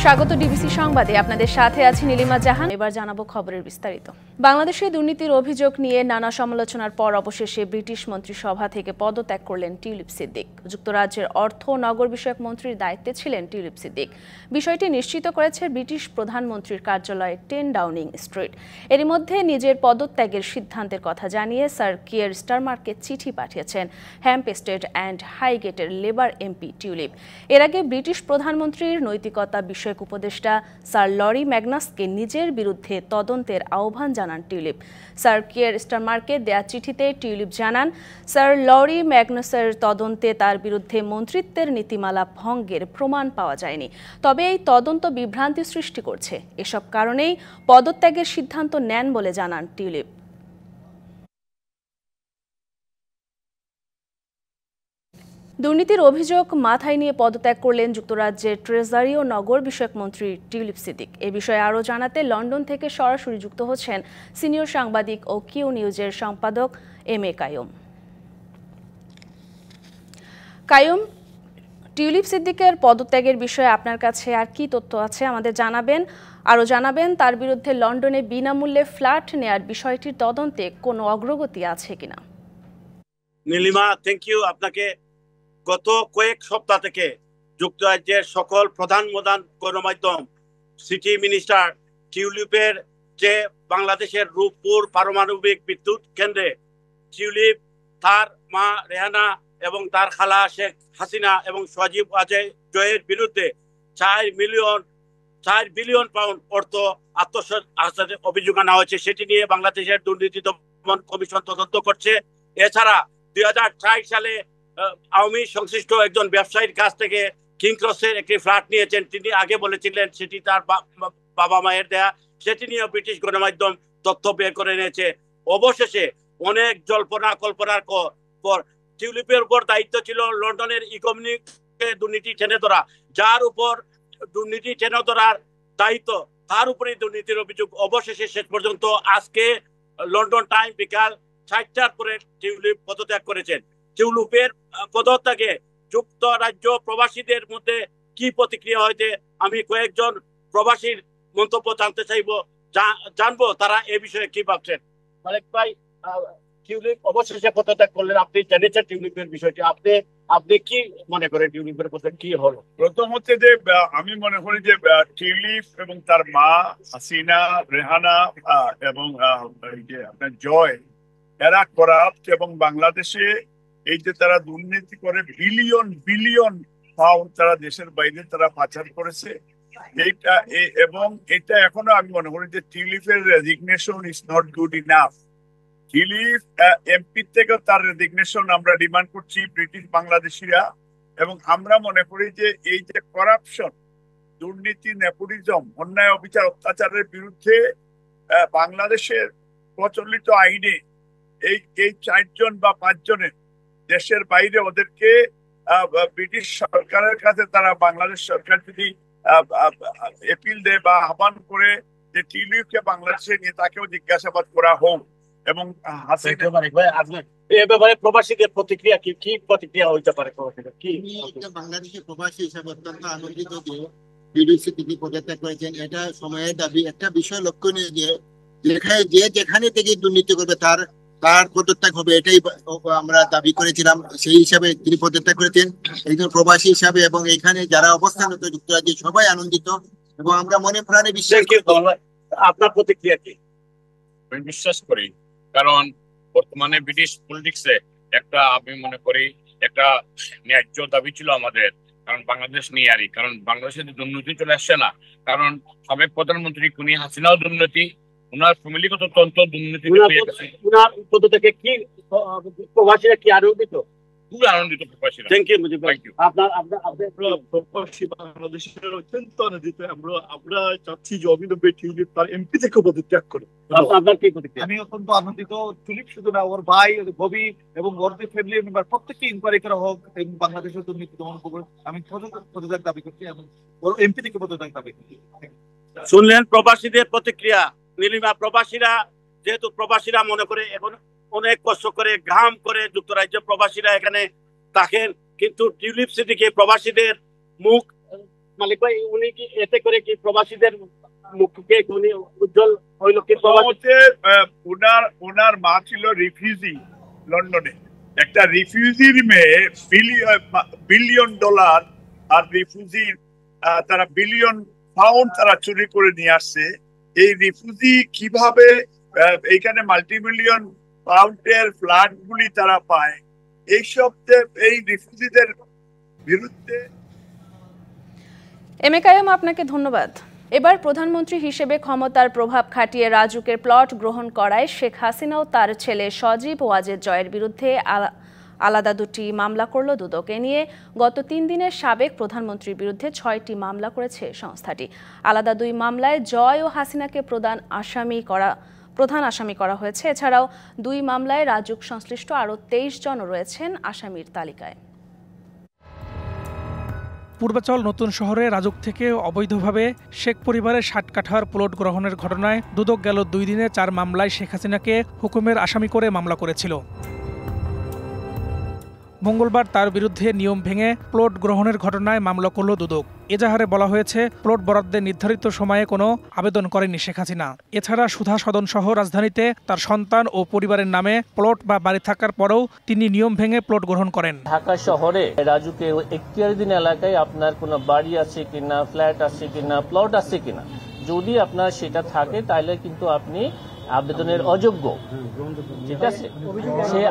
স্বাগত ডিবিসি সংবাদে আপনাদের সাথে আছি নীলিমা জাহান। এবার জানাবো খবরের বিস্তারিত। বাংলাদেশে দুর্নীতির অভিযোগ নিয়ে নানা সমালোচনার পর অবশেষে ব্রিটিশ মন্ত্রিসভা থেকে পদত্যাগ করলেন টিউলিপ সিদ্দিক। যুক্তরাজ্যের অর্থ ও নগর বিষয়ক মন্ত্রীর দায়িত্বে ছিলেন টিউলিপ সিদ্দিক। বিষয়টি নিশ্চিত করেছে ব্রিটিশ প্রধানমন্ত্রীর কার্যালয় 10 ডাউনিং স্ট্রিট। এরই মধ্যে নিজের পদত্যাগের সিদ্ধান্তের কথা জানিয়ে স্যার কিয়ার স্টারমারকে চিঠি পাঠিয়েছেন হ্যাম্পস্টেড অ্যান্ড হাইগেটের লেবার এমপি টিউলিপ। এর আগে ব্রিটিশ প্রধানমন্ত্রীর নৈতিকতা বিষয়ক উপদেষ্টা স্যার লরি ম্যাগনাসকে নিজের বিরুদ্ধে তদন্তের আহ্বান জানান টিউলিপ। স্যার কিয়ার স্টারমারকে দেয়া চিঠিতে টিউলিপ জানান, স্যার লরি ম্যাগনাসের তদন্তে তার বিরুদ্ধে মন্ত্রিত্বের নীতিমালা ভঙ্গের প্রমাণ পাওয়া যায়নি, তবে এই তদন্ত বিভ্রান্তি সৃষ্টি করছে। এসব কারণেই পদত্যাগের সিদ্ধান্ত নেন বলে জানান টিউলিপ। দুর্নীতির অভিযোগ মাথায় নিয়ে পদত্যাগ করলেন যুক্তরাজ্যের ট্রেজারি ও নগর বিষয়ক মন্ত্রী টিউলিপ সিদ্দিক। এ বিষয়ে আরও জানাতে লন্ডন থেকে সরাসরি যুক্ত হচ্ছেন সিনিয়র সাংবাদিক ও কিউ নিউজের সম্পাদক M A Qayyum. Qayyum, tulip সিদ্দিকের পদত্যাগের বিষয়ে আপনার কাছে আর কি তথ্য আছে আমাদের জানাবেন তার বিরুদ্ধে লন্ডনে বিনামূল্যে ফ্ল্যাট নেয়ার বিষয়টির তদন্তে কোনো অগ্রগতি আছে কিনা? নীলিমা, থ্যাংক ইউ আপনাকে। গত কয়েক সপ্তাহ থেকে যুক্তরাজ্যের সকল প্রধান গণমাধ্যম সিটি মিনিস্টার টিউলিপের যে বাংলাদেশের রূপপুর পারমাণবিক বিদ্যুৎ কেন্দ্রে টিউলিপ, তার মা রেহানা এবং তার খালা শেখ হাসিনা এবং সজীব জয়ের বিরুদ্ধে 4 বিলিয়ন পাউন্ড অর্থ আত্মসাতের অভিযোগ আনা হয়েছে। সেটি নিয়ে বাংলাদেশের দুর্নীতি দমন কমিশন তদন্ত করছে। এছাড়া 2004 সালে আওয়ামী সংশ্লিষ্ট একজন ব্যবসায়ীর কাছ থেকে কিং ক্রসের একটি ফ্ল্যাট নিয়েছেন। তিনি আগে বলেছিলেন সেটি তার বাবা মায়ের দেয়া। সেটি নিয়ে ব্রিটিশ গণমাধ্যম তথ্য বের করে নিয়েছে। অবশেষে অনেক জল্পনা কল্পনার পর টিউলিপের উপর দায়িত্ব ছিল লন্ডনের ইকোনমিকে দুর্নীতি টেনে ধরা, যার উপর দুর্নীতি টেনে ধরার দায়িত্ব, তার উপরেই দুর্নীতির অভিযোগ। অবশেষে শেষ পর্যন্ত আজকে লন্ডন টাইম বিকাল 4টার পরে টিউলিপ পদত্যাগ করেছেন। টিউলিপের পদত্যাগে যুক্তরাজ্য প্রবাসীদের মধ্যে কি প্রতিক্রিয়া হয়েছে, আমি কয়েকজন প্রবাসীর মন্তব্য জানবো তারা এ বিষয়ে কি ভাবছেন। মালিক ভাই, টিউলিপ অবশেষে পদত্যাগ করলেন, আপনি জেনেছেন টিউলিপের বিষয়টি, আপনি কি মনে করেন টিউলিপের পদে কি হলো? প্রথম হচ্ছে যে আমি মনে করি যে টিউলিপ এবং তার মা হাসিনা, রেহানা এবং আপনার জয়, এরা করাপ্ট এবং বাংলাদেশে এই যে তারা দুর্নীতি করে বিলিয়ন পাউন্ড তারা দেশের বাইরে তারা পাচার করেছে। এবং এটা এখনো আমি মনে করি যে টিউলিপের resignation is not good enough. Tulip MP থেকে তার রেজিগনেশন আমরা ডিমান্ড করছি ব্রিটিশ বাংলাদেশিরা, এবং আমরা মনে করি যে এই যে করাপশন, দুর্নীতি, নেপোটিজম, অন্যায়, অবিচার, অত্যাচারের বিরুদ্ধে বাংলাদেশের প্রচলিত আইনে এই 4 জন বা 5 জনের দেশের বাইরে ওদেরকে ব্রিটিশ সরকারের কাছে তারা বাংলাদেশ সরকার যদি এপিল দেয় বা আহ্বান করে যে টিউলিপকে বাংলাদেশে নিয়ে তাকেও জিজ্ঞাসাবাদ করা হোক। এবং প্রবাসীদের প্রতিক্রিয়া কি প্রতিক্রিয়া হইতে পারে? বাংলাদেশের প্রবাসী হিসাবে অত্যন্ত আনন্দিত যে টিউলিপ সিদ্দিক পদত্যাগ করেছেন। এটা সময়ের দাবি। একটা বিষয় লক্ষণীয় যে যেখানে থেকে দুর্নীতি করবে তার পদত্যাগ হবে, এটাই আমরা দাবি করেছিলাম। সেই হিসাবে তিনি পদত্যাগ করেছেন একজন প্রবাসী হিসাবে, এবং এখানে যারা অবস্থানরত যুক্তরাজ্যে সবাই আনন্দিত, এবং আমরা মনে প্রাণে বিশ্বাস করি। আপনার প্রতিক্রিয়া কি? আমি বিশ্বাস করি, কারণ বর্তমানে ব্রিটিশ পলিটিক্সে আমি মনে করি একটা ন্যায্য দাবি ছিল আমাদের, কারণ বাংলাদেশ নিয়ে আরই, কারণ বাংলাদেশে দুর্নীতি চলে আসছে না। কারণ সাবেক প্রধানমন্ত্রী খুনি হাসিনাও দুর্নীতি, ওনার ফ্যামিলিগত তন্ত্র দুর্নীতি। ওনার পদ থেকে কি প্রবাসীরা কি আনন্দিত? খুবই আনন্দিত প্রবাসীরা। থ্যাংক ইউ মুজিব ভাই। আপনার প্রবাসী বাংলাদেশের অত্যন্ত আনন্দিত। আমরা চাচ্ছি যে অভিনব টিউলিপ তার এমপি থেকে পদত্যাগ করে। আপনার কি প্রতিক্রিয়া? আমি অত্যন্ত আনন্দিত। টিউলিপ শুধু না, ওর ভাই, ববি এবং ওর ফ্যামিলি মেম্বার প্রত্যেককে ইনকোয়ারি করা হোক এবং বাংলাদেশের দুর্নীতি দমন করবে। আমি পদত্যাগ দাবি করছি এবং ওর এমপি থেকে পদত্যাগ দাবি করছি। শুনলেন প্রবাসীদের প্রতিক্রিয়া। নীলিমা, প্রবাসীরা মনে করে এখন অনেক কষ্ট করে ঘাম করে যুক্তরাজ্য প্রবাসীরা এখানে থাকেন, কিন্তু টিউলিপ সিদ্দিকে প্রবাসীদের মুখ মালিক ভাই, উনি কি এতে করে কি প্রবাসীদের মুখকে উনি উজ্জ্বল হইল কি? ওনার মা ছিল রিফিউজি লন্ডনে। একটা রিফিউজির মেয়ে বিলিয়ন ডলার আর রিফিউজির তারা বিলিয়ন পাউন্ড তারা চুরি করে নিয়ে আসছে। এই রিফিউজি কিভাবে এইখানে মাল্টিমিলিয়ন পাউন্ডের ফ্ল্যাট গুলি তারা পায়, এইসব এই রিফিউজিদের বিরুদ্ধে। এম এ কাইয়ুম, আপনাকে ধন্যবাদ। এবার প্রধানমন্ত্রী হিসেবে ক্ষমতার প্রভাব খাটিয়ে রাজুকের প্লট গ্রহণ করায় শেখ হাসিনাও তার ছেলে সজীব ওয়াজেদ জয়ের বিরুদ্ধে আলাদা দুটি মামলা করল দুদক। এ নিয়ে গত 3 দিনে সাবেক প্রধানমন্ত্রীর বিরুদ্ধে 6টি মামলা করেছে সংস্থাটি। আলাদা 2 মামলায় জয় ও হাসিনাকে প্রধান আসামি করা হয়েছে। এছাড়াও 2 মামলায় রাজুক সংশ্লিষ্ট আরও 23 জন রয়েছেন আসামির তালিকায়। পূর্বাচল নতুন শহরে রাজুক থেকে অবৈধভাবে শেখ পরিবারের 60 কাঠার প্লট গ্রহণের ঘটনায় দুদক গেল 2 দিনে 4 মামলায় শেখ হাসিনাকে হুকুমের আসামি করে মামলা করেছিল। মঙ্গলবার তার বিরুদ্ধে নিয়ম ভেঙে প্লট গ্রহণের ঘটনায় মামলা করল দুদক। এজাহারে বলা হয়েছে, প্লট বরাদ্দের নির্ধারিত সময়ে কোনো আবেদন করেনি শেখ হাসিনা। এছাড়া সুধা সদন সহ রাজধানীতে তার সন্তান ও পরিবারের নামে প্লট বা বাড়ি থাকার পরেও তিনি নিয়ম ভেঙে প্লট গ্রহণ করেন। ঢাকা শহরে রাজুকে এখতিয়ারুদ্দিন এলাকায় আপনার কোনো বাড়ি আছে কিনা, ফ্ল্যাট আছে কিনা, প্লট আছে কিনা, যদি আপনার সেটা থাকে তাহলে কিন্তু আপনি আবেদনের অযোগ্য। ঠিক আছে, সে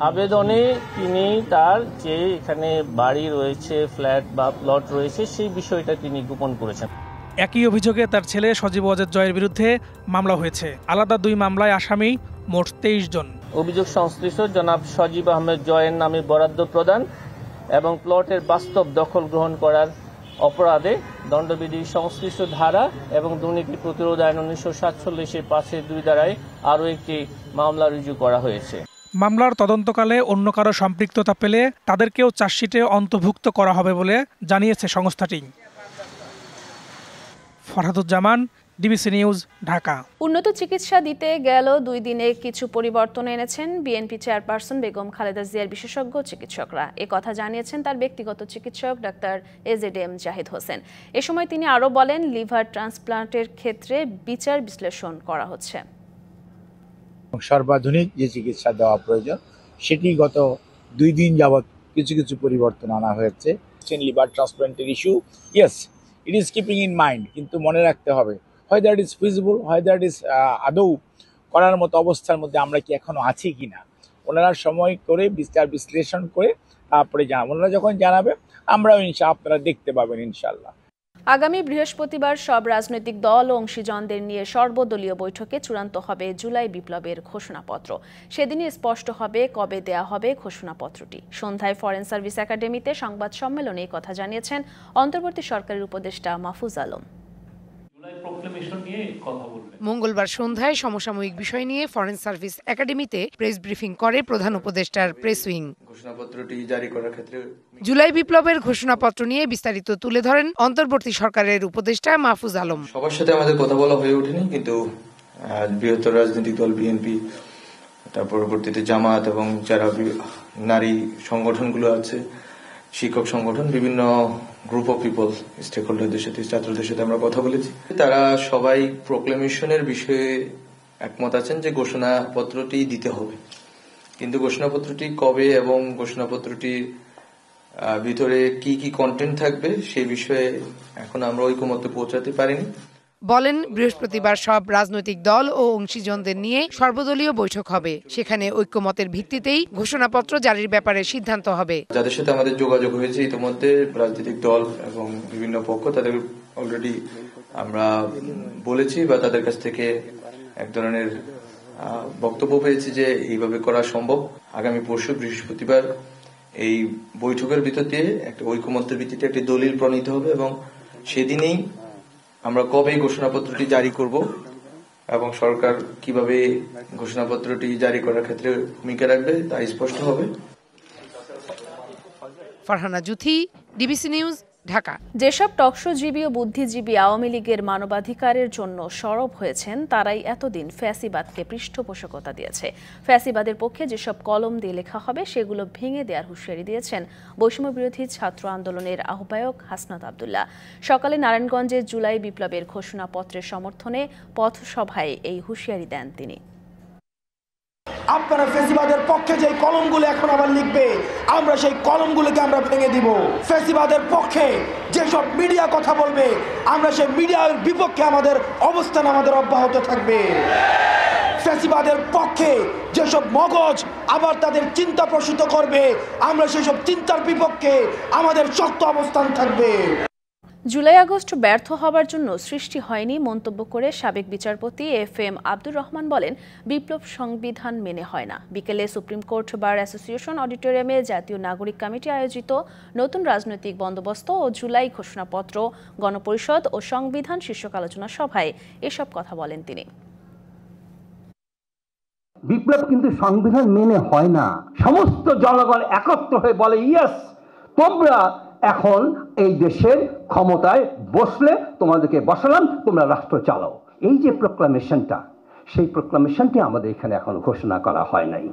আবেদনে তিনি তার যে এখানে বাড়ি রয়েছে, ফ্ল্যাট বা প্লট রয়েছে, সেই বিষয়টা তিনি গোপন করেছেন। একই অভিযোগে তার ছেলে সজীব ওয়াজেদ জয়ের বিরুদ্ধে মামলা হয়েছে। আলাদা 2 মামলায় আসামি মোট 23 জন। অভিযোগ সংশ্লিষ্ট জনাব সজীব আহমেদ জয়ের নামে বরাদ্দ প্রদান এবং প্লটের বাস্তব দখল গ্রহণ করার অপরাধে দণ্ডবিধির সংশ্লিষ্ট ধারা এবং দুর্নীতি প্রতিরোধ আইন 1947-এর 5-2 ধারায় আরও একটি মামলা রুজু করা হয়েছে। মামলার তদন্তকালে অন্য কারো সম্পৃক্ততা পেলে তাদেরকেও চার্জশিটে অন্তর্ভুক্ত করা হবে বলে জানিয়েছে সংস্থাটি। Farhaduzzaman, DBC news, Dhaka. উন্নত চিকিৎসা দিতে গেল 2 দিনে কিছু পরিবর্তন এনেছেন বিএনপি চেয়ারপারসন বেগম খালেদা জিয়ার বিশেষজ্ঞ চিকিৎসকরা। এ কথা জানিয়েছেন তার ব্যক্তিগত চিকিৎসক ডাক্তার এজেডএম জাহিদ হোসেন। এ সময় তিনি আরও বলেন, লিভার ট্রান্সপ্লান্টের ক্ষেত্রে বিচার বিশ্লেষণ করা হচ্ছে। সর্বাধুনিক যে চিকিৎসা দেওয়া প্রয়োজন সেটি গত 2 দিন যাবৎ কিছু পরিবর্তন আনা হয়েছে। লিভার ট্রান্সপ্লান্টের issue, yes, it is keeping in mind, কিন্তু মনে রাখতে হবে whether it is feasible, whether it is আদৌ করার মতো অবস্থার মধ্যে আমরা কি এখনো আছি কিনা, ওনারা সময় করে বিচার বিশ্লেষণ করে তারপরে জানাবেন। ওনারা যখন জানাবে আমরাও আপনারা দেখতে পাবেন ইনশাল্লাহ। আগামী বৃহস্পতিবার সব রাজনৈতিক দল ও অংশীজনদের নিয়ে সর্বদলীয় বৈঠকে চূড়ান্ত হবে জুলাই বিপ্লবের ঘোষণাপত্র। সেদিনই স্পষ্ট হবে কবে দেয়া হবে ঘোষণাপত্রটি। সন্ধ্যায় ফরেন সার্ভিস একাডেমিতে সংবাদ সম্মেলনে এই কথা জানিয়েছেন অন্তর্বর্তী সরকারের উপদেষ্টা মাহফুজ আলম। মঙ্গলবার সন্ধ্যায় সমসাময়িক বিষয় নিয়ে ফরেন সার্ভিস একাডেমিতে প্রেস ব্রিফিং করে প্রধান উপদেষ্টার প্রেস উইং। ঘোষণাপত্রটি জারি করার ক্ষেত্রে জুলাই বিপ্লবের ঘোষণাপত্র নিয়ে বিস্তারিত তুলে ধরেন অন্তর্বর্তী সরকারের উপদেষ্টা মাহফুজ আলম। সবার সাথে আমাদের কথা বলা হয়ে ওঠেনি, কিন্তু বৃহত্তর রাজনৈতিক দল বিএনপি, তার পরবর্তীতে জামাত এবং যারা নারী সংগঠনগুলো আছে, শিক্ষক সংগঠন, বিভিন্ন গ্রুপ অফ পিপল, স্টেক হোল্ডারদের সাথে, ছাত্রদের সাথে আমরা কথা বলেছি। তারা সবাই প্রোক্লেমেশনের বিষয়ে একমত আছেন যে ঘোষণাপত্রটি দিতে হবে, কিন্তু ঘোষণাপত্রটি কবে এবং ঘোষণাপত্রটির ভিতরে কি কি কন্টেন্ট থাকবে সেই বিষয়ে এখন আমরা ঐকমত্যে পৌঁছাতে পারিনি। বলেন, বৃহস্পতিবার সব রাজনৈতিক দল ও অংশীজনদের নিয়ে সর্বদলীয় বৈঠক হবে। সেখানে ঐক্যমতের ভিত্তিতেই ঘোষণাপত্র জারির ব্যাপারে সিদ্ধান্ত হবে। যাদের সাথে আমাদের যোগাযোগ হয়েছে ইতিমধ্যে, রাজনৈতিক দল এবং বিভিন্ন পক্ষ, তাদের অলরেডি আমরা বলেছি বা তাদের কাছ থেকে এক ধরনের বক্তব্য পেয়েছি যে এইভাবে করা সম্ভব। আগামী পরশু বৃহস্পতিবার এই বৈঠকের ভিতর দিয়ে একটা ঐকমত্যের ভিত্তিতে একটি দলিল প্রণীত হবে এবং সেদিনেই আমরা কবে ঘোষণাপত্রটি জারি করব এবং সরকার কিভাবে ঘোষণাপত্রটি জারি করার ক্ষেত্রে ভূমিকা রাখবে তা স্পষ্ট হবে। Farhana Juthi, DBC news, Dhaka. যেসব টকশোজীবী ও বুদ্ধিজীবী আওয়ামী লীগের মানবাধিকারের জন্য সরব হয়েছেন তারাই এতদিন ফ্যাসিবাদকে পৃষ্ঠপোষকতা দিয়েছে। ফ্যাসিবাদের পক্ষে যেসব কলম দিয়ে লেখা হবে সেগুলো ভেঙে দেওয়ার হুঁশিয়ারি দিয়েছেন বৈষম্য বিরোধী ছাত্র আন্দোলনের আহ্বায়ক হাসনাত আব্দুল্লাহ। সকালে নারায়ণগঞ্জে জুলাই বিপ্লবের ঘোষণাপত্রের সমর্থনে পথসভায় এই হুঁশিয়ারি দেন তিনি। আপনারা ফ্যাসিবাদের পক্ষে যে কলমগুলো এখন আবার লিখবে, আমরা সেই কলমগুলোকে আমরা ভেঙে দিব। ফ্যাসিবাদের পক্ষে যেসব মিডিয়া কথা বলবে, আমরা সেই মিডিয়ার বিপক্ষে আমাদের অবস্থান অব্যাহত থাকবে। ফ্যাসিবাদের পক্ষে যেসব মগজ আবার তাদের চিন্তা প্রসূত করবে, আমরা সেসব চিন্তার বিপক্ষে আমাদের শক্ত অবস্থান থাকবে। জুলাই আগস্ট ব্যর্থ হবার জন্য সৃষ্টি হয়নি মন্তব্য করে সাবেক বিচারপতি FM আব্দুর রহমান বলেন, বিপ্লব সংবিধান মেনে হয় না। বিকেলে সুপ্রিম কোর্ট বার অ্যাসোসিয়েশন অডিটোরিয়ামে জাতীয় নাগরিক কমিটি আয়োজিত নতুন রাজনৈতিক বন্দোবস্ত ও জুলাই ঘোষণাপত্র, গণপরিষদ ও সংবিধান শীর্ষক আলোচনা সভায় এসব কথা বলেন তিনি। বিপ্লব কিন্তু সংবিধান মেনে হয় না। সমস্ত জনগণ একত্র হয়ে বলে, ইয়েস, তোমরা এখন এই দেশের ক্ষমতায় বসলে তোমাদেরকে বসালাম, তোমরা রাষ্ট্র চালাও। এই যে প্রোক্লামেশনটা, সেই প্রোক্লামেশনটি আমাদের এখানে এখন ঘোষণা করা হয় নাই।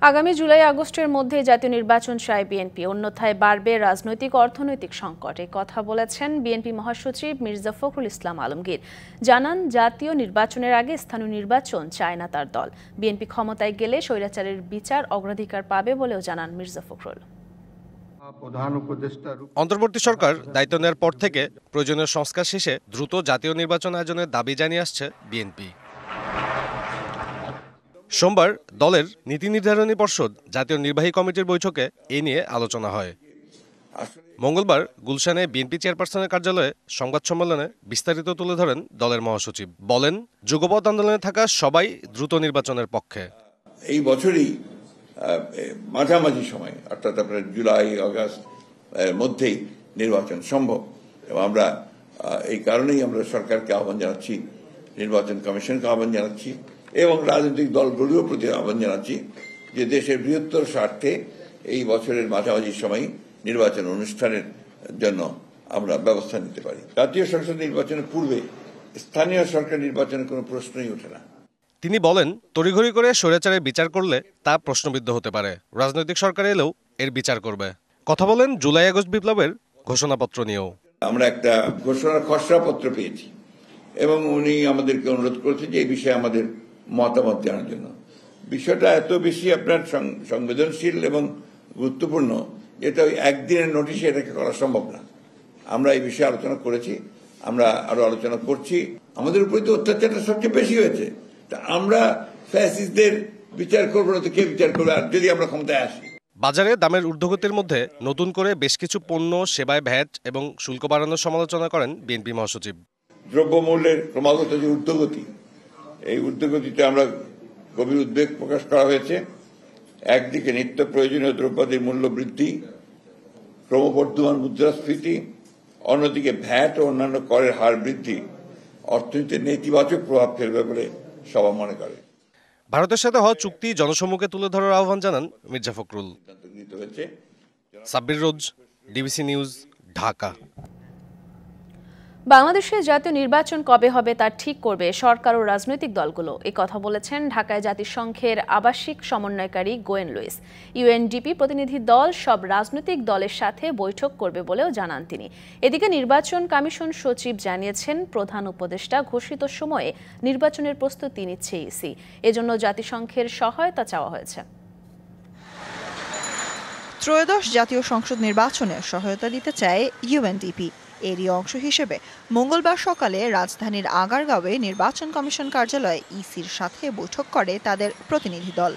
আগামী জুলাই আগস্টের মধ্যে জাতীয় নির্বাচন চায় বিএনপি, অন্যথায় বাড়বে রাজনৈতিক অর্থনৈতিক সংকট। এই কথা বলেছেন বিএনপি মহাসচিব মির্জা ফখরুল ইসলাম আলমগীর। জানান, জাতীয় নির্বাচনের আগে স্থানীয় নির্বাচন চায় না তার দল। বিএনপি ক্ষমতায় গেলে স্বৈরাচারের বিচার অগ্রাধিকার পাবে বলেও জানান মির্জা ফখরুল। অন্তর্বর্তী সরকার দায়িত্ব নেওয়ার পর থেকে প্রয়োজনীয় সংস্কার শেষে দ্রুত জাতীয় নির্বাচন আয়োজনের দাবি জানিয়ে আসছে বিএনপি। সোমবার দলের নীতি নির্ধারণী পর্ষদ জাতীয় নির্বাহী কমিটির বৈঠকে এ নিয়ে আলোচনা হয়। মঙ্গলবার গুলশানে বিএনপি চেয়ারপারসনের কার্যালয়ে সংবাদ সম্মেলনে বিস্তারিত তুলে ধরেন দলের মহাসচিব। বলেন, যুগপৎ আন্দোলনে থাকা সবাই দ্রুত নির্বাচনের পক্ষে। এই বছরই মাঝামাঝি সময়, অর্থাৎ আপনার জুলাই আগস্ট মধ্যেই নির্বাচন সম্ভব, এবং আমরা এই কারণেই আমরা সরকারকে আহ্বান জানাচ্ছি, নির্বাচন কমিশনকে আহ্বান জানাচ্ছি এবং রাজনৈতিক দলগুলোর প্রতি আহ্বান জানাচ্ছি যে দেশের বৃহত্তর স্বার্থে এই বছরের মাঝামাঝি সময় নির্বাচন অনুষ্ঠানের জন্য আমরা ব্যবস্থা নিতে পারি। জাতীয় সংসদ নির্বাচনের পূর্বে স্থানীয় সরকার নির্বাচনের কোনো প্রশ্নই ওঠে না। তিনি বলেন, তড়িঘড়ি করে স্বৈরাচারের বিচার করলে তা প্রশ্নবিদ্ধ হতে পারে। রাজনৈতিক সরকার এলেও এর বিচার করবে। কথা বলেন জুলাই আগস্ট বিপ্লবের ঘোষণাপত্র নিয়েও। আমরা একটা ঘোষণার খসড়াপত্র পেয়েছি এবং উনি আমাদেরকে অনুরোধ করেছেন যে এই বিষয়ে আমাদের মতামত জানার জন্য। বিষয়টা এত বেশি আপনার সংবেদনশীল এবং গুরুত্বপূর্ণ যেটা ওই একদিনের নোটিশে এটাকে করা সম্ভব না। আমরা এই বিষয়ে আলোচনা করেছি, আমরা আরো আলোচনা করছি। আমাদের উপরে তো অত্যাচারটা সবচেয়ে বেশি হয়েছে, তা আমরা ফ্যাসিস্টদের বিচার করবো না তো কে বিচার করবে? আর যদি আমরা ক্ষমতায় আসি। বাজারে দামের ঊর্ধ্বগতির মধ্যে নতুন করে বেশ কিছু পণ্য সেবায় ভ্যাট এবং শুল্ক বাড়ানোর সমালোচনা করেন বিএনপি মহাসচিব। দ্রব্যমূল্যের ক্রমাগত যে ঊর্ধ্বগতি, এই ঊর্ধ্বগতিতে আমরা গভীর উদ্বেগ প্রকাশ করা হয়েছে। একদিকে নিত্য প্রয়োজনীয় দ্রব্যাদির মূল্য বৃদ্ধি, ক্রমবর্ধমান মুদ্রাস্ফীতি, অন্যদিকে ভ্যাট ও অন্যান্য করের হার বৃদ্ধি অর্থনীতিতে নেতিবাচক প্রভাব ফেলবে বলে সবাই মনে করে। ভারতের সাথে হওয়া চুক্তি জনসম্মুখে তুলে ধরার আহ্বান জানান মির্জা ফখরুল। সাব্বির রোজ, ডিবিসি নিউজ, ঢাকা। বাংলাদেশে জাতীয় নির্বাচন কবে হবে তা ঠিক করবে সরকার ও রাজনৈতিক দলগুলো, এই কথা বলেছেন ঢাকায় জাতিসংঘের আবাসিক সমন্বয়কারী গোয়েন লুইস। ইউএনডিপি প্রতিনিধি দল সব রাজনৈতিক দলের সাথে বৈঠক করবে বলেও জানান তিনি। এদিকে নির্বাচন কমিশন সচিব জানিয়েছেন, প্রধান উপদেষ্টা ঘোষিত সময়ে নির্বাচনের প্রস্তুতি নিচ্ছে ইসি, এজন্য জাতিসংঘের সহায়তা চাওয়া হয়েছে। ত্রয়োদশ জাতীয় সংসদ নির্বাচনে সহায়তা দিতে চায় ইউএনডিপি। এরই অংশ হিসেবে মঙ্গলবার সকালে রাজধানীর আগারগাঁওয়ে নির্বাচন কমিশন কার্যালয়ে ইসির সাথে বৈঠক করে তাদের প্রতিনিধি দল।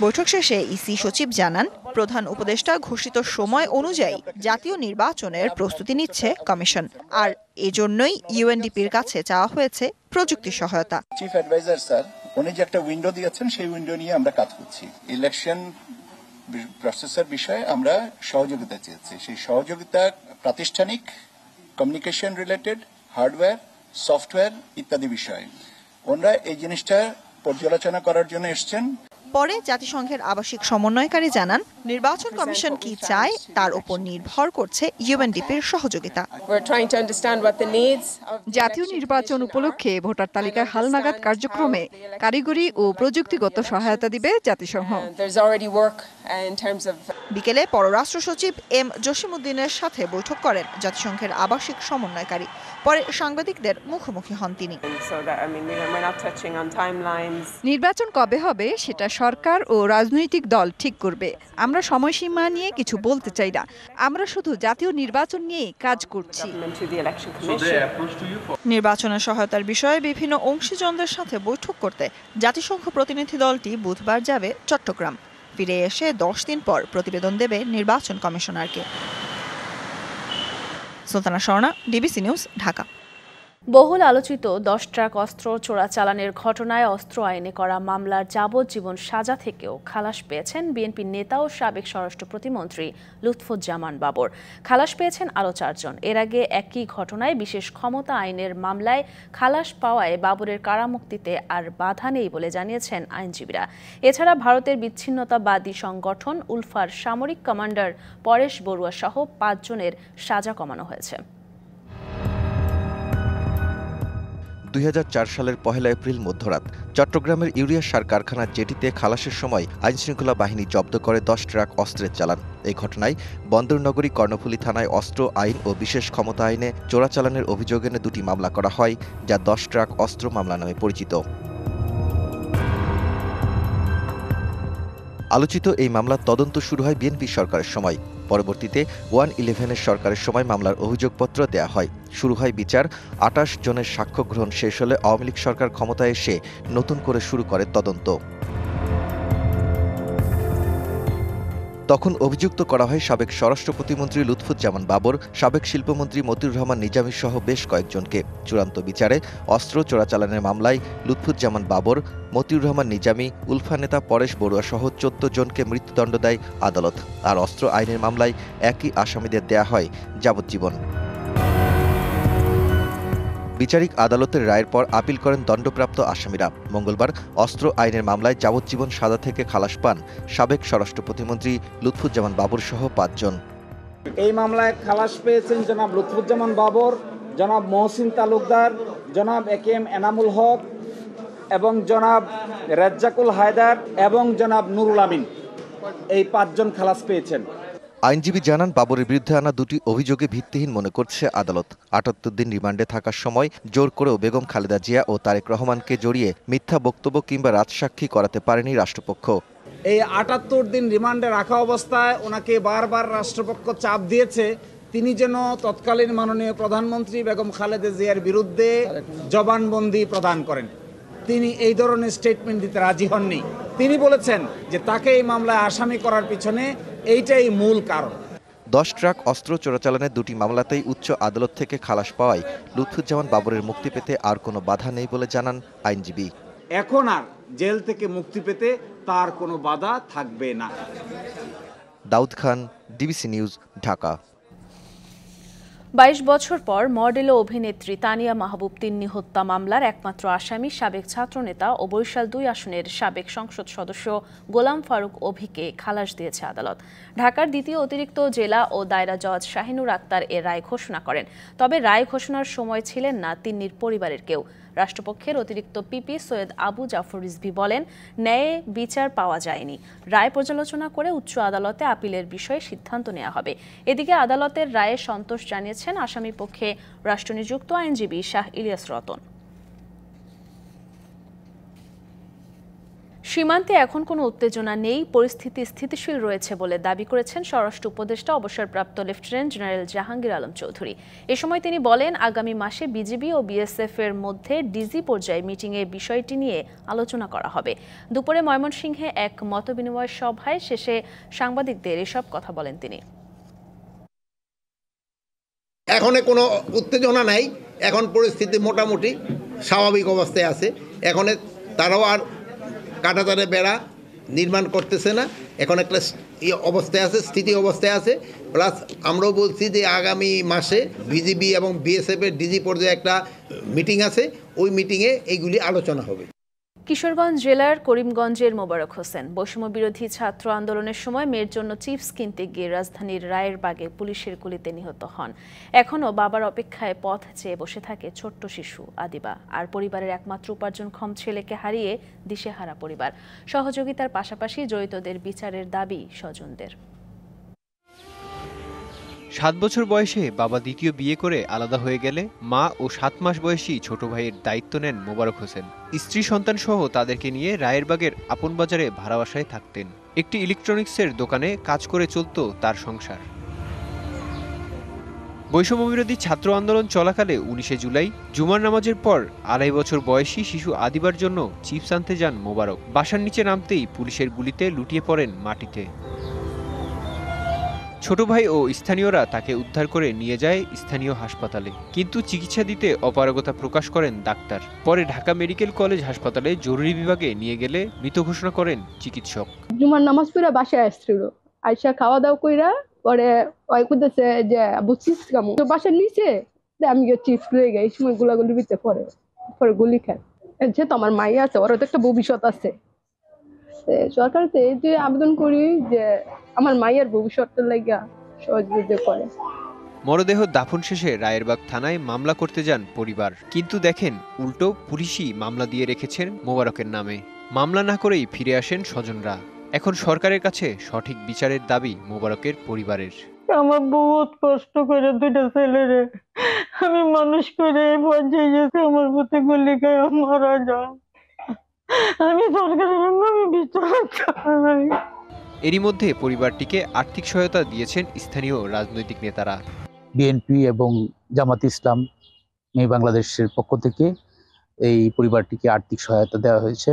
বৈঠক শেষে ইসি সচিব জানান, প্রধান উপদেষ্টা ঘোষিত সময় অনুযায়ী জাতীয় নির্বাচনের প্রস্তুতি নিচ্ছে কমিশন, আর এজন্যই ইউএনডিপির কাছে চাওয়া হয়েছে প্রযুক্তি সহায়তা। চিফ অ্যাডভাইজার স্যার উনি যে একটা উইন্ডো দিয়েছেন, সেই উইন্ডো নিয়ে আমরা কাজ করছি। ইলেকশন প্রসেসের বিষয়ে আমরা সহযোগিতা চেয়েছি। সেই সহযোগিতা প্রাতিষ্ঠানিক, কমিউনিকেশন রিলেটেড, হার্ডওয়্যার, সফটওয়্যার ইত্যাদি বিষয়ে ওনারা এই জিনিসটা পর্যালোচনা করার জন্য এসছেন। পরে জাতিসংঘের আবাসিক সমন্বয়কারী জানান, নির্বাচন কমিশন কি চায় তার উপর নির্ভর করছে ইউএনডিপির সহযোগিতা। জাতীয় নির্বাচন উপলক্ষে ভোটার তালিকার হালনাগাদ কার্যক্রমে কারিগরি ও প্রযুক্তিগত সহায়তা দিবে জাতিসংঘ। বিকেলে পররাষ্ট্র সচিব এম জসিমউদ্দিনের সাথে বৈঠক করেন জাতিসংঘের আবাসিক সমন্বয়কারী। পরে সাংবাদিকদের মুখোমুখি হন তিনি। নির্বাচন কবে হবে সেটা সরকার ও রাজনৈতিক দল ঠিক করবে। আমরা সময়সীমা নিয়ে কিছু বলতে চাই না, আমরা শুধু জাতীয় নির্বাচন নিয়েই কাজ করছি। নির্বাচনের সহায়তার বিষয়ে বিভিন্ন অংশীজনদের সাথে বৈঠক করতে জাতিসংঘ প্রতিনিধি দলটি বুধবার যাবে চট্টগ্রাম। ফিরে এসে 10 দিন পর প্রতিবেদন দেবে নির্বাচন কমিশনারকে। Sultana Swarna, DBC news, Dhaka. বহুল আলোচিত 10 ট্রাক অস্ত্র চোরাচালানের ঘটনায় অস্ত্র আইনে করা মামলার যাবজ্জীবন সাজা থেকেও খালাস পেয়েছেন বিএনপির নেতা ও সাবেক স্বরাষ্ট্র প্রতিমন্ত্রী লুৎফুজ্জামান বাবর। খালাস পেয়েছেন আরও 4 জন। এর আগে একই ঘটনায় বিশেষ ক্ষমতা আইনের মামলায় খালাস পাওয়ায় বাবরের কারামুক্তিতে আর বাধা নেই বলে জানিয়েছেন আইনজীবীরা। এছাড়া ভারতের বিচ্ছিন্নতাবাদী সংগঠন উলফার সামরিক কমান্ডার পরেশ বড়ুয়া সহ 5 জনের সাজা কমানো হয়েছে। 2004 সালের 1 এপ্রিল মধ্যরাত চট্টগ্রামের ইউরিয়া সার কারখানার জেটিতে খালাসের সময় আইনশৃঙ্খলা বাহিনী জব্দ করে 10 ট্রাক অস্ত্রের চালান। এই ঘটনায় বন্দরনগরী কর্ণফুলী থানায় অস্ত্র আইন ও বিশেষ ক্ষমতা আইনে চোরাচালানের অভিযোগ এনে 2টি মামলা করা হয়, যা 10 ট্রাক অস্ত্র মামলা নামে পরিচিত। আলোচিত এই মামলার তদন্ত শুরু হয় বিএনপি সরকারের সময়। পরবর্তীতে 1-11 সরকারের সময় মামলার অভিযোগপত্র দেয়া হয়। শুরু হয় বিচার। 28 জনের সাক্ষ্য গ্রহণ শেষ হলে আওয়ামী লীগ সরকার ক্ষমতায় এসে নতুন করে শুরু করে তদন্ত। তখন অভিযুক্ত করা হয় সাবেক স্বরাষ্ট্র প্রতিমন্ত্রী লুৎফুজ্জামান বাবর, সাবেক শিল্পমন্ত্রী মতিউর রহমান নিজামী সহ বেশ কয়েকজনকে। চূড়ান্ত বিচারে অস্ত্র চোরাচালানের মামলায় লুৎফুজ্জামান বাবর, মতিউর রহমান নিজামী, উলফা নেতা পরেশ বড়ুয়া সহ 14 জনকে মৃত্যুদণ্ড দেয় আদালত। আর অস্ত্র আইনের মামলায় একই আসামিদের দেয়া হয় যাবজ্জীবন। বিচারিক আদালতের রায়ের পর আপিল করেন দণ্ডপ্রাপ্ত আসামিরা। মঙ্গলবার অস্ত্র আইনের মামলায় যাবজ্জীবন সাজা থেকে খালাস পান সাবেক স্বরাষ্ট্র প্রতিমন্ত্রী লুৎফুজ্জামান বাবর সহ 5 জন। এই মামলায় খালাস পেয়েছেন জনাব লুৎফুজ্জামান বাবর, জনাব মহসিন তালুকদার, জনাব একেএম এনামুল হক এবং জনাব রেজ্জাকুল হায়দার এবং জনাব নুরুল আমিন। এই 5 জন খালাস পেয়েছেন। আইনজীবী জানান, বাবরের বিরুদ্ধে আনা 2টি অভিযোগে ভিত্তিহীন মনে করছে আদালত। 78 দিন রিমান্ডে থাকার সময় জোর করেও বেগম খালেদা জিয়া ও তারেক রহমানকে জড়িয়ে মিথ্যা বক্তব্য কিংবা রাজসাক্ষী করাতে পারেনি রাষ্ট্রপক্ষ। এই 78 দিন রিমান্ডে রাখা অবস্থায় ওনাকে বারবার রাষ্ট্রপক্ষ চাপ দিয়েছে তিনি যেন তৎকালীন মাননীয় প্রধানমন্ত্রী বেগম খালেদা জিয়ার বিরুদ্ধে জবানবন্দি প্রদান করেন। তিনি এই ধরনের স্টেটমেন্ট দিতে রাজি হননি। তিনি বলেছেন যে তাকে এই মামলায় আসামি করার পিছনে এইটাই মূল কারণ। 10 ট্রাক অস্ত্র চোরাচালানের 2টি মামলাতেই উচ্চ আদালত থেকে খালাস পাওয়ায় লুৎফুজ্জামান বাবরের মুক্তি পেতে আর কোনো বাধা নেই বলে জানান আইনজীবী। এখন আর জেল থেকে মুক্তি পেতে তার কোনো বাধা থাকবে না। Daud Khan, DBC news, Dhaka. 22 বছর পর মডেল ও অভিনেত্রী তানিয়া মাহবুব তিন্নি হত্যা মামলার একমাত্র আসামি সাবেক ছাত্রনেতা ও বরিশাল 2 আসনের সাবেক সংসদ সদস্য গোলাম ফারুক অভিকে খালাস দিয়েছে আদালত। ঢাকার দ্বিতীয় অতিরিক্ত জেলা ও দায়রা জজ শাহিনুর আক্তার এর রায় ঘোষণা করেন। তবে রায় ঘোষণার সময় ছিলেন না তিন্নির পরিবারের কেউ। রাষ্ট্রপক্ষের অতিরিক্ত পিপি সৈয়দ আবু জাফর রিজভী বলেন, ন্যায় বিচার পাওয়া যায়নি। রায় পর্যালোচনা করে উচ্চ আদালতে আপিলের বিষয়ে সিদ্ধান্ত নেওয়া হবে। এদিকে আদালতের রায়ে সন্তোষ জানিয়েছেন আসামি পক্ষে রাষ্ট্রনিযুক্ত আইনজীবী শাহ ইলিয়াস রতন। সীমান্তে এখন কোনো উত্তেজনা নেই, পরিস্থিতি স্থিতিশীল রয়েছে বলে দাবি করেছেন স্বরাষ্ট্র উপদেষ্টা অবসরপ্রাপ্ত লেফটেন্যান্ট জেনারেল জাহাঙ্গীর আলম চৌধুরী। এ সময় তিনি বলেন, আগামী মাসে বিজিবি ও বিএসএফ এর মধ্যে ডিজি পর্যায়ে মিটিংয়ে বিষয়টি নিয়ে আলোচনা করা হবে। দুপুরে ময়মনসিংহে এক মতবিনিময় সভায় শেষে সাংবাদিকদের এসব কথা বলেন তিনি। এখন কোনো উত্তেজনা নাই, এখন পরিস্থিতি মোটামুটি স্বাভাবিক অবস্থায় আছে। এখন তারাও আর কাঁটাতারে বেড়া নির্মাণ করতেছে না, এখন একটা অবস্থায় আছে, স্থিতি অবস্থায় আছে। প্লাস আমরাও বলছি যে আগামী মাসে বিজিবি এবং বিএসএফ এর ডিজি পর্যায়ে একটা মিটিং আছে, ওই মিটিংয়ে এইগুলি আলোচনা হবে। কিশোরগঞ্জ জেলার করিমগঞ্জের মোবারক হোসেন বৈষম্য বিরোধী ছাত্র আন্দোলনের সময় মেয়ের জন্য চিপস কিনতে গিয়ে রাজধানীর রায়েরবাগে পুলিশের গুলিতে নিহত হন। এখনও বাবার অপেক্ষায় পথ চেয়ে বসে থাকে ছোট্ট শিশু আদিবা। আর পরিবারের একমাত্র উপার্জনক্ষম ছেলেকে হারিয়ে দিশেহারা পরিবার। সহযোগিতার পাশাপাশি জড়িতদের বিচারের দাবি স্বজনদের। 7 বছর বয়সে বাবা দ্বিতীয় বিয়ে করে আলাদা হয়ে গেলে মা ও 7 মাস বয়সী ছোট ভাইয়ের দায়িত্ব নেন মোবারক হোসেন। স্ত্রী সন্তান সহ তাদেরকে নিয়ে রায়েরবাগের আপন বাজারে ভাড়া বাসায় থাকতেন। একটি ইলেকট্রনিক্সের দোকানে কাজ করে চলত তার সংসার। বৈষম্য বিরোধী ছাত্র আন্দোলন চলাকালে 19 জুলাই জুমার নামাজের পর 2.5 বছর বয়সী শিশু আদিবার জন্য চিপস আনতে যান মোবারক। বাসার নিচে নামতেই পুলিশের গুলিতে লুটিয়ে পড়েন মাটিতে। ছোট ভাই ও স্থানীয়রা তাকে উদ্ধার করে নিয়ে যায় স্থানীয় হাসপাতালে, কিন্তু চিকিৎসা দিতে অপারগতা প্রকাশ করেন ডাক্তার। পরে ঢাকা মেডিকেল কলেজ হাসপাতালে জরুরি বিভাগে নিয়ে গেলে মৃত ঘোষণা করেন চিকিৎসক। জুমার নামাজ পড়া বাসায় আসছিল, আইসা খাওয়া দাওয়া কইরা পরে ওই কইতেছে যে আবু চিপস খামু, তো বাসার নিচে আমি চিপস লয়ে যাই, এই সময় গোলাগুলির ভিতরে পরে গুলি খায়। যে তো আমার মাই আছে, ওর তো একটা ভবিষ্যৎ আছে। সরকারতে যে আবেদন করি যে আমার মায়ের ভবিষ্যৎটার লাগিয়া সহযোগিতা করে। মরদেহ দাফন শেষে রায়েরবাগ থানায় মামলা করতে যান পরিবার, কিন্তু দেখেন উল্টো পুলিশই মামলা দিয়ে রেখেছেন মোবারকের নামে। মামলা না করেই ফিরে আসেন স্বজনরা। এখন সরকারের কাছে সঠিক বিচারের দাবি মোবারকের পরিবারের। আমার বহুত কষ্ট করে 2টা ছেলেরে আমি মানুষ করে পর্যায়ে গেছে, আমার প্রতি গুলি খায় মারা যায়। আমি সরকারের বিচার চাই। এরই মধ্যে পরিবারটিকে আর্থিক সহায়তা দিয়েছেন স্থানীয় রাজনৈতিক নেতারা। বিএনপি এবং জামাত ইসলাম মেয়ে বাংলাদেশের পক্ষ থেকে এই পরিবারটিকে আর্থিক সহায়তা দেওয়া হয়েছে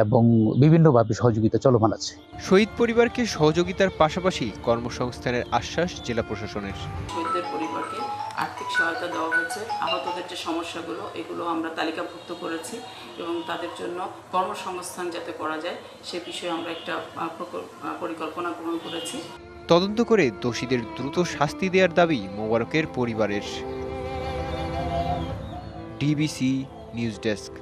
এবং বিভিন্নভাবে সহযোগিতা চলমান আছে। শহীদ পরিবারকে সহযোগিতার পাশাপাশি কর্মসংস্থানের আশ্বাস জেলা প্রশাসনের। শহীদদের পরিবারকে আর্থিক সহায়তা দেওয়া হয়েছে। আহতদের যে সমস্যাগুলো এগুলো আমরা তালিকাভুক্ত করেছি এবং তাদের জন্য কর্মসংস্থান যাতে করা যায় সে বিষয়ে আমরা একটা পরিকল্পনা গ্রহণ করেছি। তদন্ত করে দোষীদের দ্রুত শাস্তি দেওয়ার দাবি মোবারকের পরিবারের। DBC news desk.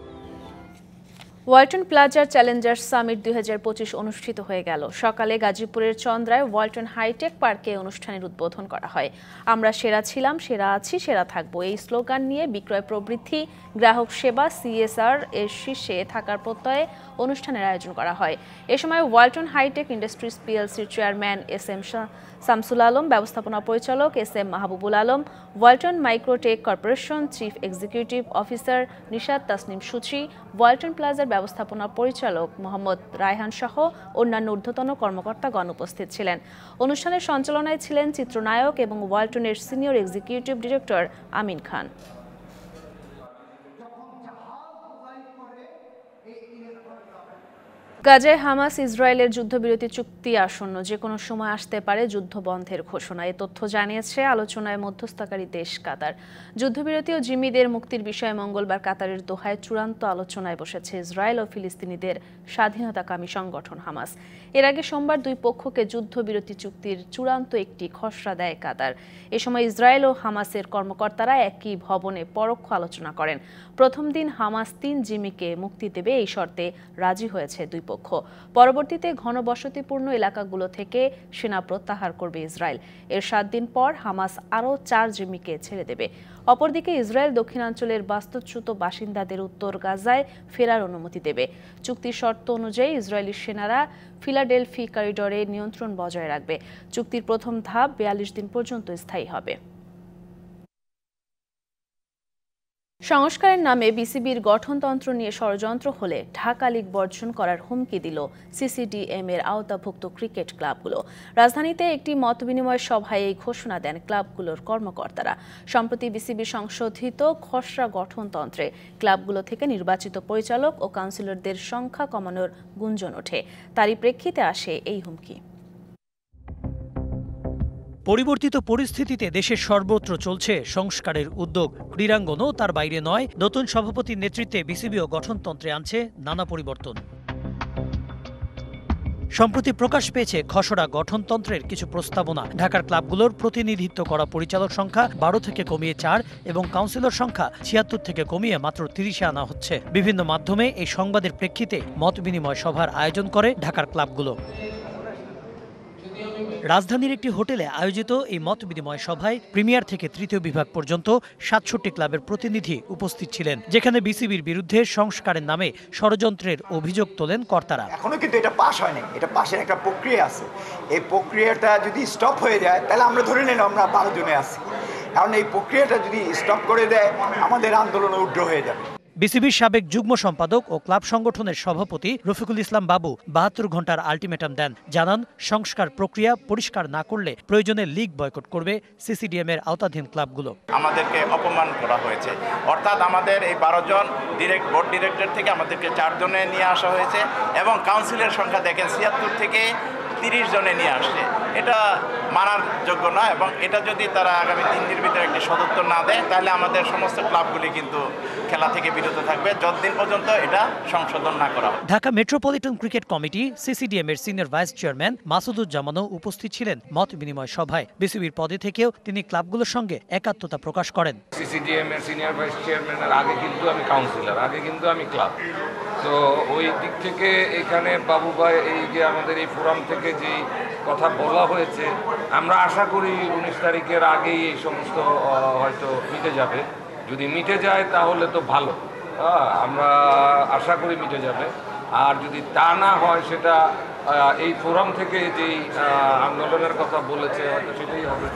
ওয়ালটন প্লাজার চ্যালেঞ্জার্স সামিট 2025 অনুষ্ঠিত হয়ে গেল। সকালে গাজীপুরের চন্দ্রায় ওয়ালটন হাইটেক পার্কে অনুষ্ঠানের উদ্বোধন করা হয়। আমরা সেরা ছিলাম, সেরা আছি, সেরা থাকবো, এই স্লোগান নিয়ে বিক্রয় প্রবৃদ্ধি, গ্রাহক সেবা, CSR এর শীর্ষে থাকার প্রত্যয়ে অনুষ্ঠানের আয়োজন করা হয়। এ সময় ওয়ালটন হাইটেক ইন্ডাস্ট্রিজ PLCর চেয়ারম্যান SM শামসুল আলম, ব্যবস্থাপনা পরিচালক SM Mahbubul Alam, Walton Microtech corporation chief executive officer Nishat Tasnim Suchi, Walton প্লাজার ব্যবস্থাপনা পরিচালক মোহাম্মদ রায়হান সহ অন্যান্য ঊর্ধ্বতন কর্মকর্তাগণ উপস্থিত ছিলেন। অনুষ্ঠানের সঞ্চালনায় ছিলেন চিত্রনায়ক এবং ওয়ালটনের senior executive director Amin Khan. গাজায় হামাস ইসরায়েলের যুদ্ধবিরতি চুক্তি আসন্ন, যে কোনো সময় আসতে পারে যুদ্ধ বন্ধের ঘোষণা। এ তথ্য জানিয়েছে আলোচনায় মধ্যস্থতাকারী দেশ কাতার। যুদ্ধবিরতি ও জিম্মিদের মুক্তির বিষয়ে মঙ্গলবার কাতারের দোহায় চূড়ান্ত আলোচনায় বসেছে ইসরায়েল ও ফিলিস্তিনিদের স্বাধীনতাকামী সংগঠন হামাস। এর আগে সোমবার দুই পক্ষকে যুদ্ধবিরতি চুক্তির চূড়ান্ত একটি খসড়া দেয় কাতার। এ সময় ইসরায়েল ও হামাসের কর্মকর্তারা একই ভবনে পরোক্ষ আলোচনা করেন। প্রথম দিন হামাস 3 জিম্মিকে মুক্তি দেবে এই শর্তে রাজি হয়েছে দুই পক্ষ। পরবর্তীতে ঘনবসতিপূর্ণ এলাকাগুলো থেকে সেনা প্রত্যাহার করবে ইসরায়েল। এর 7 দিন পর হামাস আরও 4 জিম্মিকে ছেড়ে দেবে। অপরদিকে ইসরায়েল দক্ষিণাঞ্চলের বাস্তুচ্যুত বাসিন্দাদের উত্তর গাজায় ফেরার অনুমতি দেবে। চুক্তির শর্ত অনুযায়ী ইসরায়েলি সেনারা ফিলাডেলফি করিডোরে নিয়ন্ত্রণ বজায় রাখবে। চুক্তির প্রথম ধাপ 42 দিন পর্যন্ত স্থায়ী হবে। সংস্কারের নামে বিসিবির গঠনতন্ত্র নিয়ে ষড়যন্ত্র হলে ঢাকা লীগ বর্জন করার হুমকি দিল CCDM এর আওতাভুক্ত ক্রিকেট ক্লাবগুলো। রাজধানীতে একটি মতবিনিময় সভায় এই ঘোষণা দেন ক্লাবগুলোর কর্মকর্তারা। সম্প্রতি বিসিবির সংশোধিত খসড়া গঠনতন্ত্রে ক্লাবগুলো থেকে নির্বাচিত পরিচালক ও কাউন্সিলরদের সংখ্যা কমানোর গুঞ্জন ওঠে। তারই প্রেক্ষিতে আসে এই হুমকি। পরিবর্তিত পরিস্থিতিতে দেশের সর্বত্র চলছে সংস্কারের উদ্যোগ। ক্রীড়াঙ্গনও তার বাইরে নয়। নতুন সভাপতির নেতৃত্বে বিসিবিও গঠনতন্ত্রে আনছে নানা পরিবর্তন। সম্প্রতি প্রকাশ পেয়েছে খসড়া গঠনতন্ত্রের কিছু প্রস্তাবনা। ঢাকার ক্লাবগুলোর প্রতিনিধিত্ব করা পরিচালক সংখ্যা 12 থেকে কমিয়ে 4 এবং কাউন্সিলর সংখ্যা 76 থেকে কমিয়ে মাত্র 30-এ আনা হচ্ছে। বিভিন্ন মাধ্যমে এই সংবাদের প্রেক্ষিতে মত বিনিময় সভার আয়োজন করে ঢাকার ক্লাবগুলো। রাজধানীর একটি হোটেলে আয়োজিত এই মত বিনিময় সভায় প্রিমিয়ার থেকে তৃতীয় বিভাগ পর্যন্ত 67 ক্লাবের প্রতিনিধি উপস্থিত ছিলেন, যেখানে বিসিবির বিরুদ্ধে সংস্কারের নামে ষড়যন্ত্রের অভিযোগ তোলেন কর্তারা। এখনো কিন্তু এটা পাস হয়নি, এটা পাশের একটা প্রক্রিয়া আছে। এই প্রক্রিয়াটা যদি স্টপ হয়ে যায় তাহলে আমরা ধরে নিলাম আমরা 12 জনে আছি, কারণ এই প্রক্রিয়াটা যদি স্টপ করে দেয় আমাদের আন্দোলন উগ্র হয়ে যাবে। বিসিবির সাবেক যুগ্ম সম্পাদক ও ক্লাব সংগঠনের সভাপতি রফিকুল ইসলাম বাবু 72 ঘন্টার আলটিমেটাম দেন। জানান, সংস্কার প্রক্রিয়া পরিষ্কার না করলে প্রয়োজনে লিগ বয়কট করবে সিসিডিএম এর আওতাধীন ক্লাবগুলো। আমাদেরকে অপমান করা হয়েছে, অর্থাৎ আমাদের এই 12 জন বোর্ড ডিরেক্টর থেকে আমাদেরকে 4 জনে নিয়ে আসা হয়েছে এবং কাউন্সিলের সংখ্যা দেখেন 76 থেকে 30 জনে নিয়ে আসছে। এটা মানার যোগ্য নয় এবং এটা যদি তারা আগামী 3 দিনের ভিতরে একটি সদুত্তর না দেয় তাহলে আমাদের সমস্ত ক্লাবগুলি কিন্তু খেলা থেকে বিরত থাকবে যতদিন পর্যন্ত এটা সংশোধন না করা হয়। Dhaka metropolitan cricket committee CCDM এর সিনিয়র ভাইস চেয়ারম্যান মাসুদুজ্জামানও উপস্থিত ছিলেন মত বিনিময় সভায়। বিসিবির পদে থেকেও তিনি ক্লাবগুলোর সঙ্গে একাত্মতা প্রকাশ করেন। সিসিডিএম এর সিনিয়র ভাইস চেয়ারম্যানের আগে কিন্তু আমি কাউন্সিলর, আগে কিন্তু আমি ক্লাব। তো ওই দিক থেকে এখানে বাবু ভাই এই যে আমাদের এই ফোরাম থেকে যেই কথা বলা হয়েছে, আমরা আশা করি 19 তারিখের আগেই এই সমস্ত হয়তো মিটে যাবে। যদি মিটে যায় তাহলে তো ভালো, আমরা আশা করি মিটে যাবে। আর যদি তা না হয় সেটা এই ফোরাম থেকে যেই আন্দোলনের কথা বলেছে হয়তো সেটাই হবে।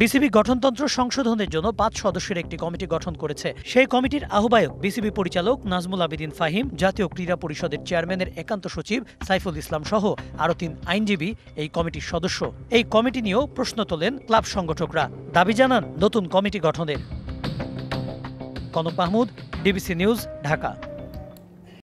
বিসিবি গঠনতন্ত্র সংশোধনের জন্য 5 সদস্যের একটি কমিটি গঠন করেছে। সেই কমিটির আহ্বায়ক বিসিবি পরিচালক নাজমুল আবেদিন ফাহিম, জাতীয় ক্রীড়া পরিষদের চেয়ারম্যানের একান্ত সচিব সাইফুল ইসলাম সহ আরও 3 আইনজীবী এই কমিটির সদস্য। এই কমিটি নিয়েও প্রশ্ন তোলেন ক্লাব সংগঠকরা, দাবি জানান নতুন কমিটি গঠনের। Kanak Mahmud, DBC news, Dhaka.